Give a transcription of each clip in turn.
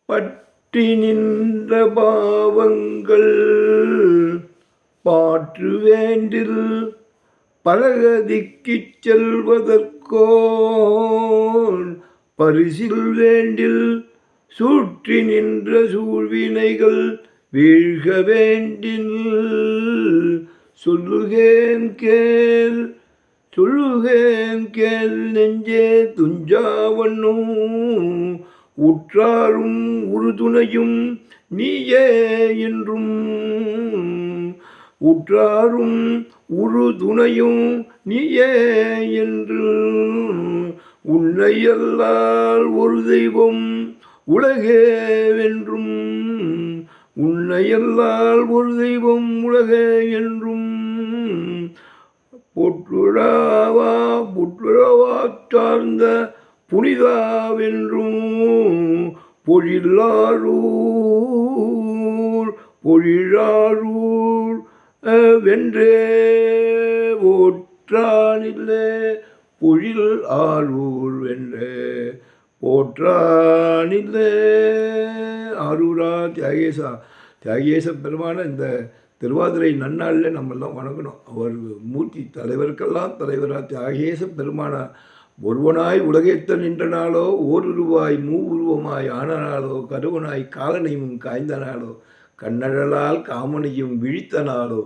பற்றி நின்ற பாவங்கள் பாற்று வேண்டில் பலகதிக்குச் செல்வதற்கோன் பரிசில் வேண்டில் சூற்றி நின்ற சூழ்வினைகள் வீழ்க வேண்டில் சொல்லுகேன் கேள் நெஞ்சே துஞ்சாவண்ணும் உற்றாரும் உறுதுணையும் நீயே என்றும் உற்றாரும் உறுதுணையும் நீயே என்று உன்னையல்லால் ஒரு தெய்வம் உலகே வென்றும் உன்னையல்லால் ஒரு தெய்வம் உலகே என்றும் புற்றுழவா சார்ந்த புனிதாவென்றும் பொழிலாரூர் வென்றே போற்றானில்லே பொழில் ஆரூர் வென்றே போற்றானில்லே. ஆரூரா தியாகேச பெருமான இந்த திருவாதிரை நன்னாளில் நம்மெல்லாம் வணங்கணும். அவர் மூர்த்தி தலைவருக்கெல்லாம் தலைவராக தியாகேச பெருமான ஒருவனாய் உலகேத்த நின்ற நாளோ ஓருருவாய் மூவுருவமாய் ஆன நாளோ கருவனாய் காலனையும் காய்ந்த நாளோ கண்ணழலால் காமனையும் விழித்த நாளோ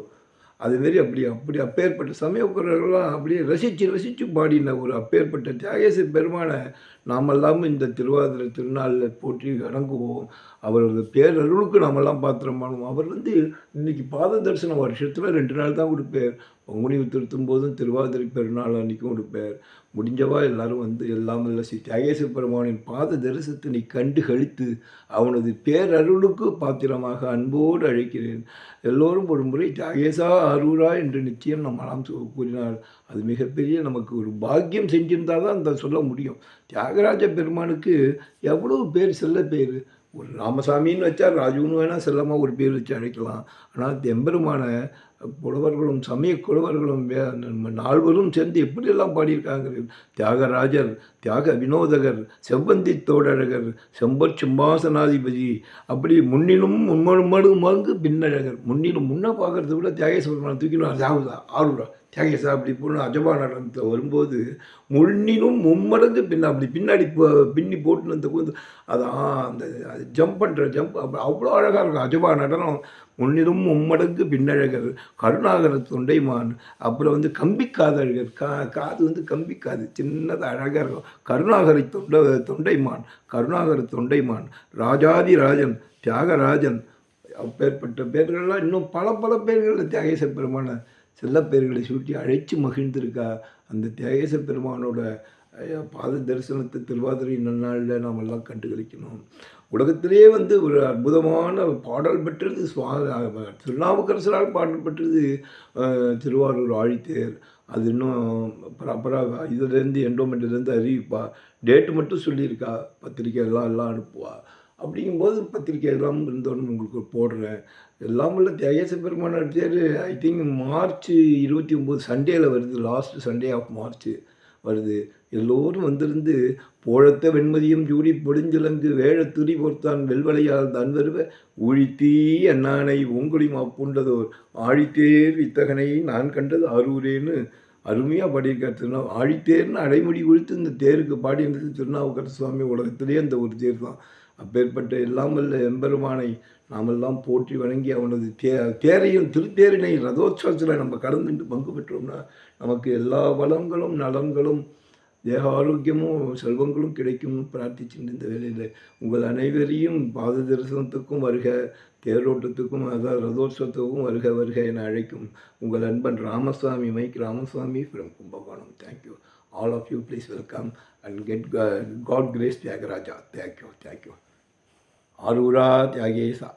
அதுமாரி அப்பேற்பட்ட சமயக்குறவர்கள்லாம் அப்படியே ரசித்து பாடின ஒரு அப்பேற்பட்ட தியாகேச பெருமான நாமெல்லாம் இந்த திருவாதிரை திருநாளில் போற்றி வணங்குவோம். அவரது பேரருளுக்கு நாமெல்லாம் பாத்திரம் பண்ணுவோம். அவர் இன்றைக்கி பாத தரிசனம் வருஷத்தில் 2 நாள் தான் கொடுப்பார். பங்குனி உத்திரத்தும் போதும் திருவாதிரை பெருநாள் அன்றைக்கும் கொடுப்பார். முடிஞ்சவா எல்லாரும் எல்லாம் இல்லை தியாகேச பெருமானின் பாத தரிசனத்தினை கண்டு கழித்து அவனது பேரருளுக்கு பாத்திரமாக அன்போடு அழைக்கிறேன். எல்லோரும் ஒரு முறை தியாகேசா ஆரூரா என்று நிச்சயம் நம்மளாம் கூறினார். அது மிகப்பெரிய நமக்கு ஒரு பாக்கியம் செஞ்சிருந்தால் தான் அந்த சொல்ல முடியும். தியாகராஜ பெருமானுக்கு எவ்வளவு பேர் செல்ல பேர். ஒரு ராமசாமின்னு வச்சா ராஜுன்னு வேணால் செல்லமாக ஒரு பேர் வச்சு அழைக்கலாம். ஆனால் எம்பெருமான புலவர்களும் சமய குலவர்களும் நால்வரும் சேர்ந்து எப்படியெல்லாம் பாடியிருக்காங்க. தியாகராஜர், தியாக வினோதகர், செவ்வந்தி தோடழகர், செம்பற் சிம்மாசனாதிபதி, அப்படி முன்னிலும் முன்மடுமாங்கு பின்னழகர். முன்னிலும் முன்னே பார்க்கறத விட தியாகேஸ்வரமான தூக்கிடும் ஆரூரா தியாகேசா அப்படி போன அஜபா நடனத்தில் வரும்போது முன்னிலும் மும்மடங்கு அப்படி பின்னாடி பின்னி போட்டுன்னு அந்த ஜம்ப் பண்ணுற ஜம்ப் அவ்வளோ அழகாக இருக்கும் அஜபா நடனம். முன்னிலும் மும்மடங்கு பின்னழகர், கருணாகர தொண்டைமான், அப்புறம் கம்பிக்காதழகர், காது கம்பிக்காது சின்னதாக அழகாக இருக்கும். கருணாகர தொண்டைமான், ராஜாதி ராஜன், தியாகராஜன், அப்பேற்பட்ட பேர்கள்லாம் இன்னும் பல பேர்கள் தியாகேச பெருமான செல்ல பேர்களை சூட்டி அழைச்சி மகிழ்ந்திருக்கா. அந்த தியாகேச பெருமானோட பாத தரிசனத்தை திருவாதிரை நன்னாளில் நாம் எல்லாம் கண்டுகளிக்கணும். உலகத்திலே ஒரு அற்புதமான பாடல் பெற்றது திருநாவுக்கரசரால் பாடல் பெற்றது திருவாரூர் ஆழித்தேர். அது இன்னும் ப்ராப்பராக இதுலேருந்து என்டோமெண்ட்லேருந்து அறிவிப்பா. டேட்டு மட்டும் சொல்லியிருக்கா. பத்திரிக்கை எல்லாம் அனுப்புவா. அப்படிங்கும்போது பத்திரிக்கை எல்லாம் இருந்தோன்னு உங்களுக்கு போடுறேன். எல்லாம் உள்ள தியாகேச பெருமான தேர் ஐ திங்க் மார்ச் 29 சண்டேயில் வருது. லாஸ்ட் சண்டே ஆஃப் மார்ச் வருது. எல்லோரும் வந்திருந்து போழத்த வெண்மதியும் ஜூடி பொடிஞ்சிலங்கு வேழ துரி பொறுத்தான் வெல்வலையால் தான் வருவ ஊழித்தீ அண்ணானை ஓங்குடி மாப்புண்டதோர் ஆழித்தேர் வித்தகனை நான் கண்டது ஆரூரேன்னு அருமையாக பாடியிருக்கார். ஆழித்தேர்னு அடைமொழி குறித்து இந்த தேருக்கு பாடியிருந்தது திருநாவுக்கரசு சுவாமி. உலகத்திலே அந்த ஒரு தேர் தான். அப்பேற்பட்ட எல்லாமல்ல எம்பெருமானை நாமெல்லாம் போற்றி வணங்கி அவனது தேரையும் திருத்தேரினை ரதோத்சவத்தில் நம்ம கலந்துட்டு பங்கு பெற்றோம்னா நமக்கு எல்லா வளங்களும் நலன்களும் தேக ஆரோக்கியமும் செல்வங்களும் கிடைக்கும்னு பிரார்த்திச்சுட்டு இந்த வேலையில் உங்கள் அனைவரையும் பாத தரிசனத்துக்கும் வருக, தேரோட்டத்துக்கும் அதாவது ரதோத்சவத்துக்கும் வருக என அழைக்கும் உங்கள் அன்பன் Ramasamy, mike Ramasamy from Kumbakonam. Thank you. All of you, please welcome and get God grace Tyagaraja. Thank you. Arura Tyagesa.